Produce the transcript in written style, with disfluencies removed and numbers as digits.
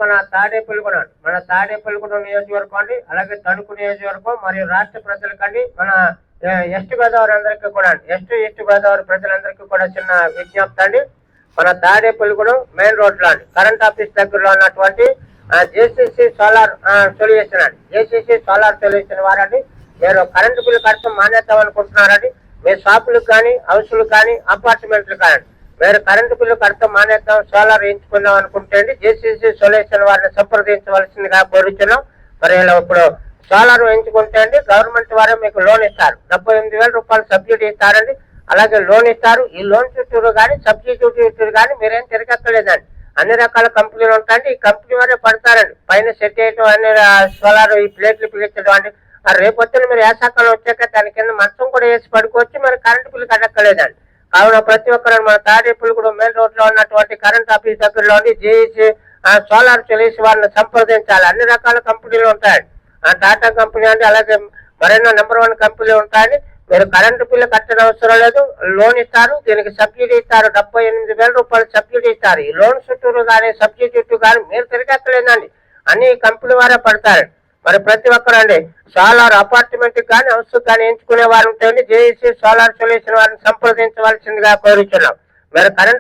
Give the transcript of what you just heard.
మన తాడేపల్లిగూడెం నియోజకవర్గం అండి, అలాగే తణుకు నియోజకవర్గం మరియు రాష్ట్ర ప్రజలకండి, మన వెస్ట్ గోదావరి అందరికీ కూడా ఈస్ట్ గోదావరి ప్రజలందరికీ కూడా చిన్న విజ్ఞప్తి అండి. మన తాడేపల్లిగూడెం మెయిన్ రోడ్ లో అండి, కరెంట్ ఆఫీస్ దగ్గరలో ఉన్నటువంటి జేసీసీ సోలార్ సొల్యూషన్ అండి. జేసీసీ సోలార్ సొల్యూషన్ వారండి, మీరు కరెంటు బిల్లు కట్టడం మానేద్దాం అనుకుంటున్నారండి. మీ షాపులకు కానీ, హౌస్లకు కానీ, అపార్ట్మెంట్లు కానీ మీరు కరెంటు బిల్లు కట్టడం మానేద్దాం, సోలార్ వేయించుకుందాం అనుకుంటే అండి, జేసీసీ సొల్యూషన్ వారిని సంప్రదించవలసిందిగా కోరుచున్నాం. మరి ఇప్పుడు సోలార్ వేయించుకుంటే అండి, గవర్నమెంట్ వారే మీకు లోన్ ఇస్తారు. 78,000 రూపాయలు సబ్సిడీ ఇస్తారండి, అలాగే లోన్ ఇస్తారు. ఈ లోన్ చుట్టూరు కానీ, సబ్సిడీ చుట్టూరు కానీ మీరేం తిరగక్కర్లేదండి. అన్ని రకాల కంపెనీలు ఉంటాయండి, ఈ కంపెనీ వారే పడతారండి. పైన సెట్ చేయడం, అన్ని సోలార్ ఈ ప్లేట్లు పిలిచడం అండి. రేపొచ్చిన మీరు వేసాకాలం వచ్చాక దాని కింద మంచం కూడా వేసి పడుకోవచ్చు, మరి కరెంటు బిల్లు కట్టక్కర్లేదండి. కావున ప్రతి ఒక్కరు మన తాడేపల్లిగూడెం మెయిన్ రోడ్ లో ఉన్నటువంటి కరెంట్ ఆఫీస్ దగ్గరలోని జేఈసీ సోలార్ సొల్యూషన్ వారిని సంప్రదించాలి. అన్ని రకాల కంపెనీలు ఉంటాయండి, టాటా కంపెనీ అండి, అలాగే మరెన్నో నెంబర్ 1 కంపెనీలు ఉంటాయండి. మీరు కరెంటు బిల్లు కట్టడం అవసరం లేదు, లోన్ ఇస్తారు. దీనికి సబ్సిడీ ఇస్తారు, 78,000 రూపాయలు సబ్సిడీ ఇస్తారు. ఈ లోన్ చుట్టూరు కానీ, సబ్సిడీ చుట్టూ కానీ మీరు తిరగక్కర్లేదండి, అన్ని కంపెనీ వారే పడతారండి. మరి ప్రతి ఒక్కరండి సోలార్ అపార్ట్మెంట్ కానీ, హౌస్ కానీ ఎంచుకునే వారు ఉంటే జేఈసీ సోలార్ సొల్యూషన్ వారిని సంప్రదించవలసిందిగా కోరుచున్నాం. మీరు కరెంట్